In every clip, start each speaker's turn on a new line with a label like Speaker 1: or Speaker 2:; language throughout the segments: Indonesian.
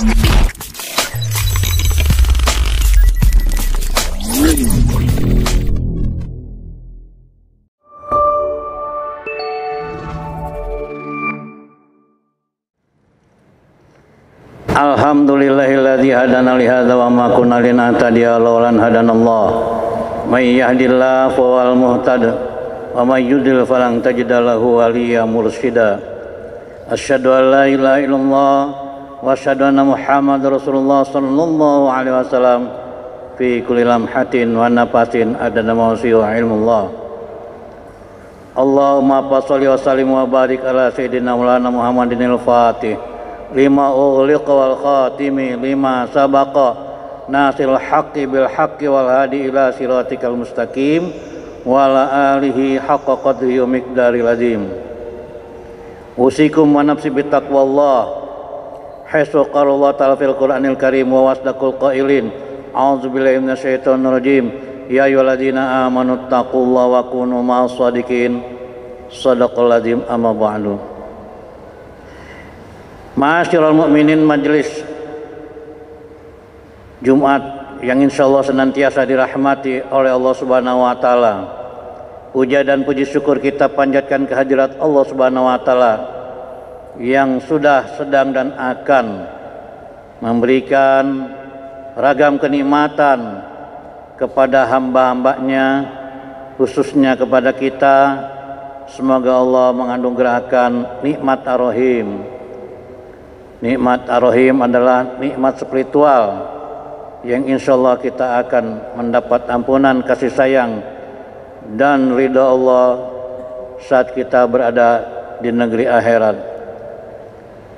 Speaker 1: Alhamdulillahilladzi hadana li hadza wa ma kunna linahtadiya laulan hadanallah. May yahdihillahu fawal muhtad wa may yudlil falan tajida lahu waliyyan mursyida. Asyhadu an la ilaha illallah wa asyhadu anna Muhammadar Rasulullah sallallahu alaihi wasallam fi kulli lamhatin wa nafasin adana mawsi wa ilmullah. Allahumma shalli wa sallim wa barik ala sayyidina maulana Muhammadin al-Fatih lima ughliqa wal khatimi lima sabaqa nasil haqqi bil haqqi wal hadi ila siratikal mustaqim wa ala alihi haqqa qadrihi wa miqdaril azim. Usikum wa nafsi bittaqwallah haitsu qala Allah ta'ala fil Qur'anil Karim wa wasdaqul qailin a'udzubillahi minasyaitonir rajim ya ayyuhalladzina amanu taqullaha wa kunu ma'as shadiqin shadaqal ladzim amma ba'du. Ma'asyiral mukminin, majelis Jumat yang insyaallah senantiasa dirahmati oleh Allah Subhanahu wa taala. Puja dan puji syukur kita panjatkan kehadirat Allah Subhanahu wa taala yang sudah, sedang dan akan memberikan ragam kenikmatan kepada hamba-hambanya, khususnya kepada kita. Semoga Allah menganugerahkan nikmat ar-Rahim. Nikmat ar-Rahim adalah nikmat spiritual yang insyaallah kita akan mendapat ampunan, kasih sayang dan ridha Allah saat kita berada di negeri akhirat.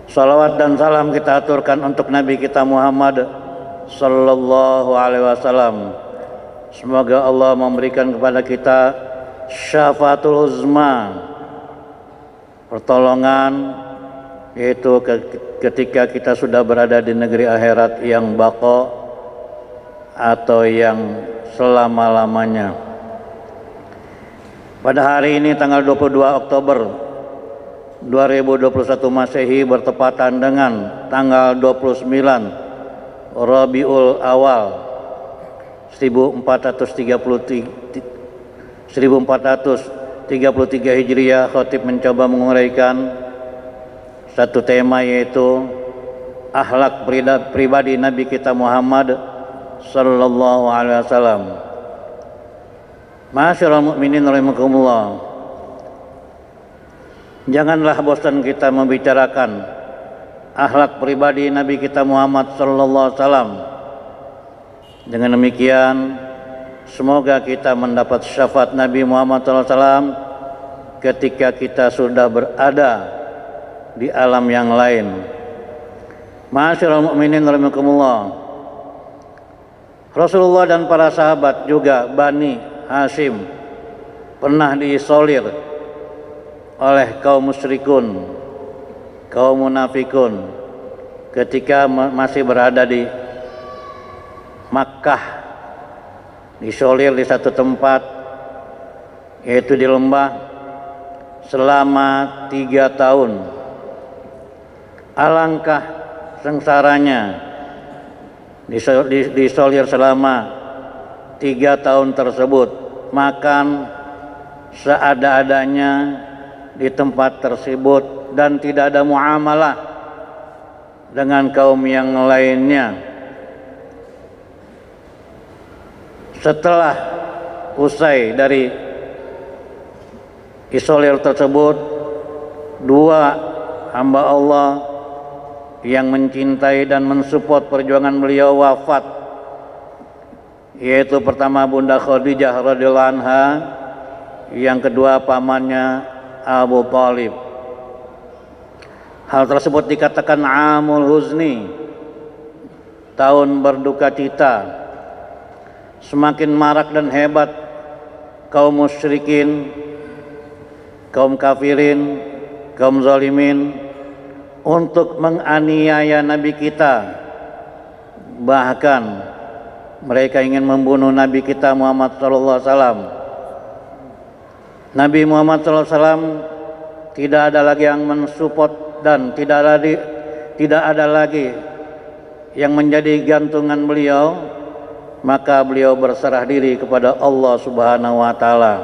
Speaker 1: Salawat dan salam kita aturkan untuk Nabi kita Muhammad sallallahu alaihi wasallam. Semoga Allah memberikan kepada kita syafaatul uzma, pertolongan, yaitu ketika kita sudah berada di negeri akhirat yang baqa atau yang selama-lamanya. Pada hari ini tanggal 22 Oktober 2021 Masehi bertepatan dengan tanggal 29 Rabiul Awal 1433 Hijriah, khatib mencoba menguraikan satu tema, yaitu akhlak pribadi Nabi kita Muhammad sallallahu alaihi wasallam. Ma'asyiral mukminin rahimakumullah, janganlah bosan kita membicarakan akhlak pribadi Nabi kita Muhammad sallallahu alaihi wasallam. Dengan demikian semoga kita mendapat syafaat Nabi Muhammad sallallahu alaihi wasallam ketika kita sudah berada di alam yang lain. Ma'asyiral mukminin rahimakumullah, Rasulullah dan para sahabat juga Bani Hashim pernah diisolir oleh kaum musyrikun, kaum munafikun ketika masih berada di Makkah, diisolir di satu tempat, yaitu di lembah selama 3 tahun. Alangkah sengsaranya diisolir selama 3 tahun tersebut, makan seada-adanya di tempat tersebut dan tidak ada muamalah dengan kaum yang lainnya. Setelah usai dari isolir tersebut, 2 hamba Allah yang mencintai dan mensupport perjuangan beliau wafat, yaitu pertama Bunda Khadijah radhiyallahu anha, yang kedua pamannya Abu Thalib. Hal tersebut dikatakan amul huzni, tahun berduka cita. Semakin marak dan hebat kaum musyrikin, kaum kafirin, kaum zalimin untuk menganiaya Nabi kita. Bahkan mereka ingin membunuh Nabi kita Muhammad sallallahu alaihi wasallam. Nabi Muhammad sallallahu alaihi wasallam tidak ada lagi yang mensupport dan tidak ada lagi yang menjadi gantungan beliau, maka beliau berserah diri kepada Allah Subhanahu wa taala.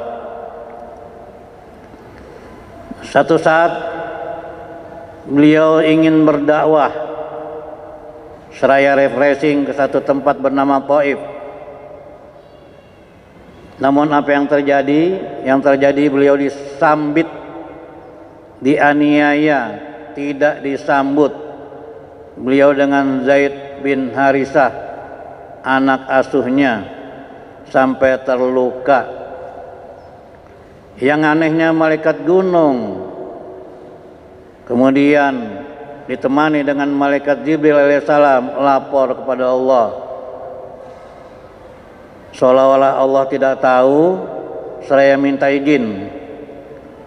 Speaker 1: Satu saat beliau ingin berdakwah seraya refreshing ke satu tempat bernama Taif. Namun apa yang terjadi? Yang terjadi beliau disambit, dianiaya, tidak disambut. Beliau dengan Zaid bin Harisah, anak asuhnya, sampai terluka. Yang anehnya malaikat gunung kemudian ditemani dengan malaikat Jibril alaihissalam lapor kepada Allah, seolah-olah Allah tidak tahu. Saya minta izin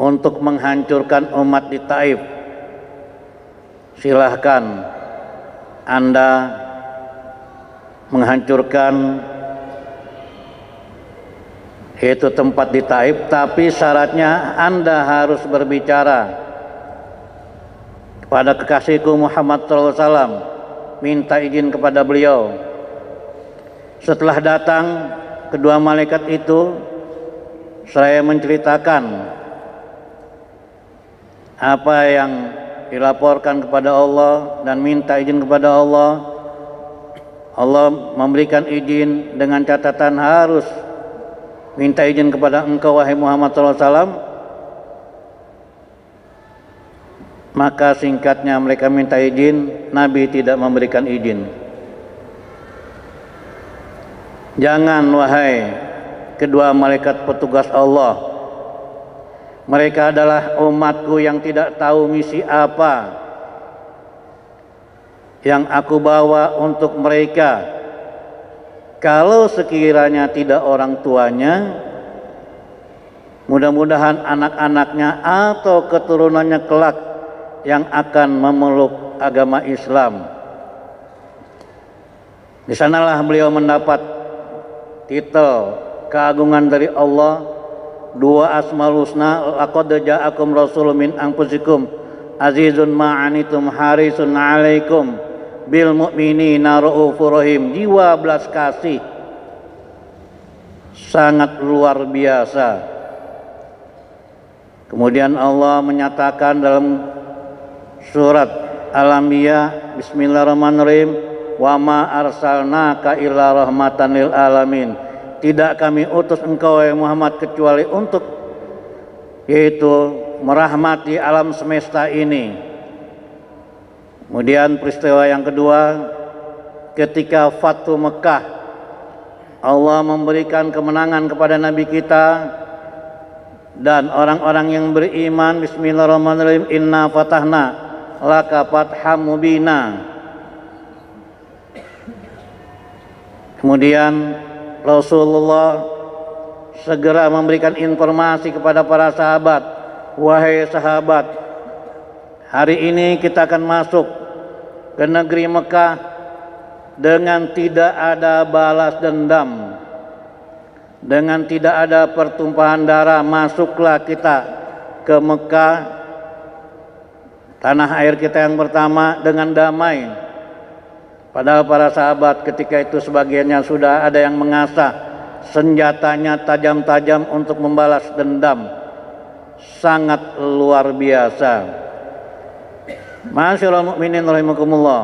Speaker 1: untuk menghancurkan umat di Taif. Silahkan Anda menghancurkan itu tempat di Taif, tapi syaratnya Anda harus berbicara kepada kekasihku Muhammad SAW, minta izin kepada beliau. Setelah datang kedua malaikat itu, saya menceritakan apa yang dilaporkan kepada Allah dan minta izin kepada Allah. Allah memberikan izin dengan catatan harus minta izin kepada engkau wahai Muhammad SAW. Maka singkatnya mereka minta izin, Nabi tidak memberikan izin. Jangan wahai kedua malaikat petugas Allah, mereka adalah umatku yang tidak tahu misi apa yang aku bawa untuk mereka. Kalau sekiranya tidak orang tuanya, mudah-mudahan anak-anaknya atau keturunannya kelak yang akan memeluk agama Islam. Di sanalah beliau mendapat titel keagungan dari Allah, dua asmaul husna, laqad ja'akum rasulun min anfusikum azizun ma'anitum harisun 'alaikum bil mu'minina raufur rahim. Jiwa belas kasih sangat luar biasa. Kemudian Allah menyatakan dalam surat Al-Anbiya, bismillahirrahmanirrahim, wa ma arsalnaka illa rahmatan lil alamin. Tidak kami utus engkau wahai Muhammad kecuali untuk, yaitu merahmati alam semesta ini. Kemudian peristiwa yang kedua, ketika Fathu Mekah, Allah memberikan kemenangan kepada Nabi kita dan orang-orang yang beriman. Bismillahirrahmanirrahim, inna fatahna laka fatham mubina. Kemudian Rasulullah segera memberikan informasi kepada para sahabat, wahai sahabat, hari ini kita akan masuk ke negeri Mekah dengan tidak ada balas dendam, dengan tidak ada pertumpahan darah. Masuklah kita ke Mekah, tanah air kita yang pertama, dengan damai. Padahal para sahabat ketika itu sebagiannya sudah ada yang mengasah senjatanya tajam-tajam untuk membalas dendam. Sangat luar biasa. Ma'asyiral mukminin rahimakumullah.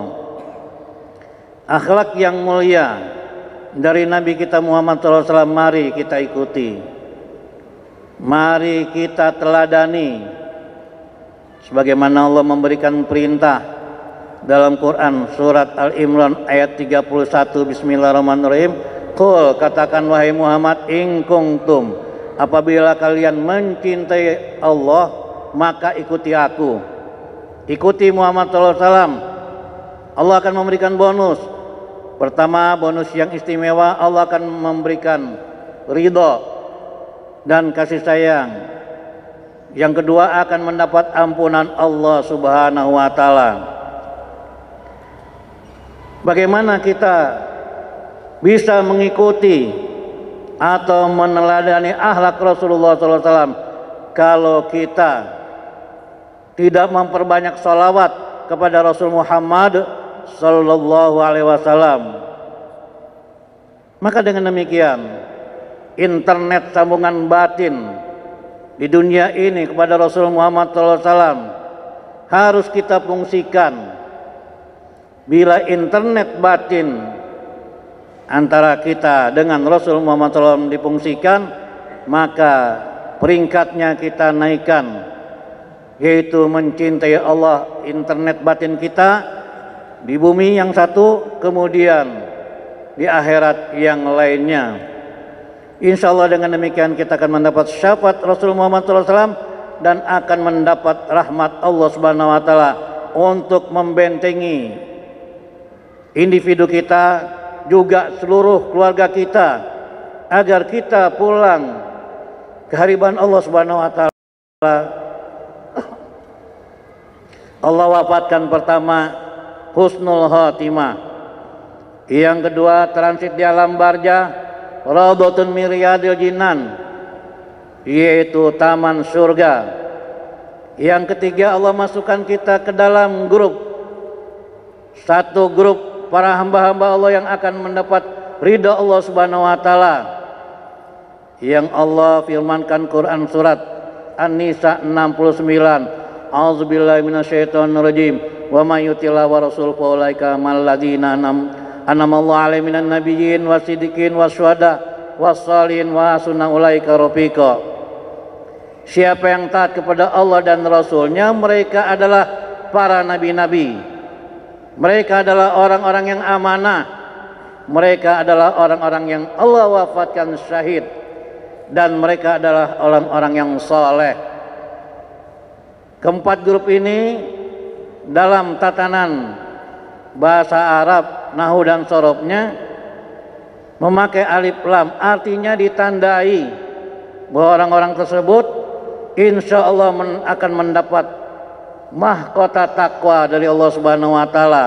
Speaker 1: Akhlak yang mulia dari Nabi kita Muhammad SAW mari kita ikuti, mari kita teladani, sebagaimana Allah memberikan perintah dalam Quran surat Al-Imran ayat 31. Bismillahirrahmanirrahim. Qul, katakan wahai Muhammad, in kuntum, apabila kalian mencintai Allah maka ikuti aku. Ikuti Muhammad SAW. Allah akan memberikan bonus. Pertama, bonus yang istimewa, Allah akan memberikan ridho dan kasih sayang. Yang kedua, akan mendapat ampunan Allah Subhanahu wa taala. Bagaimana kita bisa mengikuti atau meneladani akhlak Rasulullah SAW kalau kita tidak memperbanyak sholawat kepada Rasul Muhammad sallallahu alaihi wasallam. Maka dengan demikian, internet sambungan batin di dunia ini kepada Rasul Muhammad sallallahu alaihi wasallam harus kita fungsikan. Bila internet batin antara kita dengan Rasul Muhammad sallallahu alaihi wasallam difungsikan, maka peringkatnya kita naikkan, yaitu mencintai Allah. Internet batin kita di bumi yang satu, kemudian di akhirat yang lainnya. Insya Allah dengan demikian kita akan mendapat syafaat Rasul Muhammad SAW dan akan mendapat rahmat Allah Subhanahu Wa Taala untuk membentengi individu kita, juga seluruh keluarga kita, agar kita pulang ke hadirat Allah Subhanahu Wa Taala. Allah wafatkan pertama husnul khatimah, yang kedua transit di alam barzah Raudhatun min Riyadil Jinan, yaitu taman surga. Yang ketiga Allah masukkan kita ke dalam satu grup para hamba-hamba Allah yang akan mendapat ridha Allah Subhanahu Wa Taala, yang Allah firmankan Quran surat An-Nisa 69, A'udzubillahi minasyaitonirrajim, wa may yuti'illah wa rasul fa ulaika mal ladzina anamallahu alaihim minan nabiyyin wasiddiqin wasyuhada wassalihin wa hasuna ulaika rafiqa. Siapa yang taat kepada Allah dan Rasulnya, mereka adalah para nabi-nabi, mereka adalah orang-orang yang amanah, mereka adalah orang-orang yang Allah wafatkan syahid, dan mereka adalah orang-orang yang saleh. Keempat grup ini dalam tatanan bahasa Arab, nahwu dan sorobnya memakai alif lam, artinya ditandai bahwa orang-orang tersebut insya Allah akan mendapat mahkota takwa dari Allah Subhanahu Wa Taala.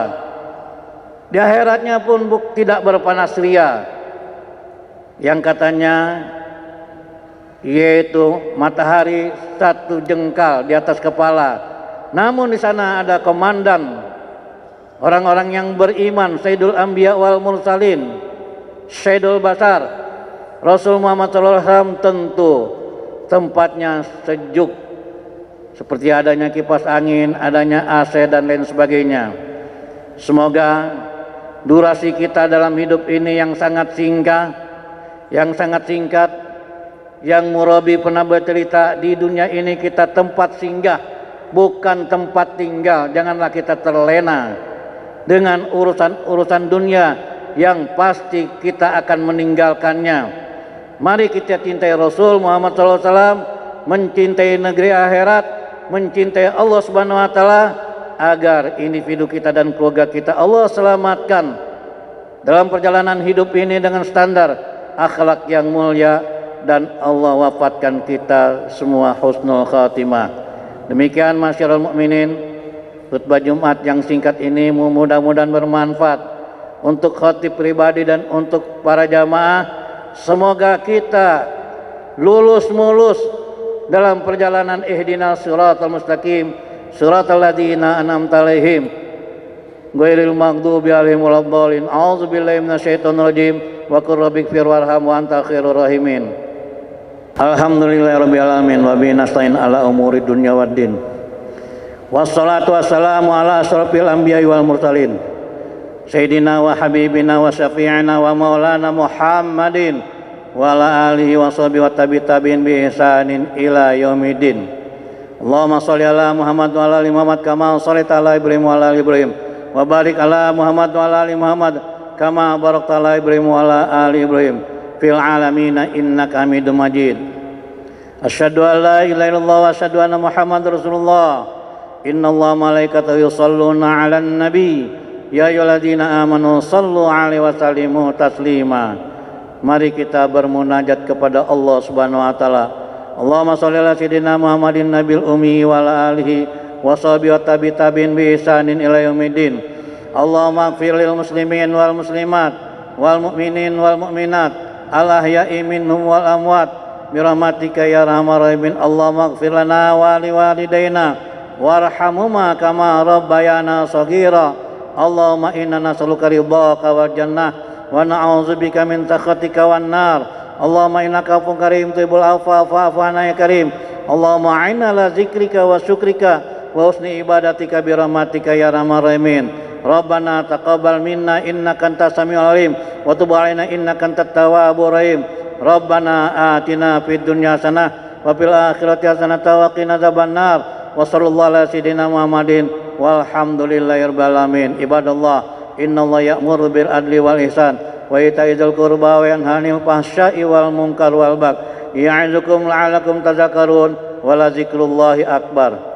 Speaker 1: Di akhiratnya pun tidak berpanas ria, yang katanya yaitu matahari satu jengkal di atas kepala. Namun di sana ada komandan orang-orang yang beriman, Sayyidul Anbiya wal Mursalin, Sayyidul Basar, Rasul Muhammad SAW. Tentu tempatnya sejuk, seperti adanya kipas angin, adanya AC dan lain sebagainya. Semoga durasi kita dalam hidup ini yang sangat singkat, yang Murabi pernah bercerita, di dunia ini kita tempat singgah, bukan tempat tinggal. Janganlah kita terlena dengan urusan dunia yang pasti kita akan meninggalkannya. Mari kita cintai Rasul Muhammad SAW, mencintai negeri akhirat, mencintai Allah Subhanahu Wa Taala, agar individu kita dan keluarga kita Allah selamatkan dalam perjalanan hidup ini dengan standar akhlak yang mulia, dan Allah wafatkan kita semua husnul khatimah. Demikian masyarul mukminin, khutbah Jumat yang singkat ini mudah-mudahan bermanfaat untuk khatib pribadi dan untuk para jamaah. Semoga kita lulus mulus dalam perjalanan ihdinas siratal mustaqim, siratal ladzina an'amta 'alaihim ghairil maghdubi 'alaihim waladdallin. A'udzubillahi minasyaitonir rajim. Wa qur rabbighfir warham wa anta khairur rahimin. Alhamdulillahirabbil alamin wa bihi nasta'in ala umuri dunya waddin. Wassalatu wassalamu ala asyrafil anbiya'i wal mursalin, sayyidina wa habibina wa syafi'ina wa maulana Muhammadin wa ala alihi wa sahbihi wa tabi'in bi ihsanin ila yaumiddin. Allahumma shalli ala Muhammad wa ala ali Muhammad kama shallaita ala Ibrahim wa ala ali Ibrahim, wa barik ala Muhammad wa ala ali Muhammad kama barakta ala Ibrahim wa ala ali Ibrahim fil alamin innaka Hamidum Majid. Asyhadu an la ilaha illallah wa asyhadu anna Muhammadar Rasulullah. Innallaha malaikatahu yusholluna 'alan nabi ya ayyuhalladzina amanu shallu 'alaihi wa sallimu taslima. Mari kita bermunajat kepada Allah Subhanahu wa taala. Allahumma shalli ala sayyidina Muhammadin nabil ummi wa ala alihi wa sahbihi wa tabi'in bi ihsanin ila yaumiddin. Allahumma ighfir lil muslimin wal muslimat wal mu'minin wal mu'minat al ahya'i minhum wal amwat bi rahmatika ya arhamar rahimin. Allahumma ighfir lana wa li walidayna warhamhuma kama rabbayana shaghira. Allahumma inna nas'aluka ridhaka wal jannah wa na'udzubika min sakhatika wan nar. Allahumma innaka afuwwun karim tuhibbul afwa fa'fu 'anna ya karim. Allahumma a'inna ala zikrika wa syukrika wa husni ibadatika bi rahmatika ya arhamar rahimin. Rabbana taqabbal minna innaka antas samiul alim wa tub 'alaina innaka antat tawwabur rahim. Rabbana atina fid dunya hasanah wa fil akhirati hasanah wa qina adzabannar. Wa sallallahu ala sayyidina Muhammadin walhamdulillahirabbil alamin. Ibadallah, innallaha ya'muru bil adli wal ihsan wa ita'i dzil qurba wa yanha 'anil fahsya'i wal munkar wal baghi. Ya'izukum la'allakum tadhakkarun wa la dzikrullahi akbar.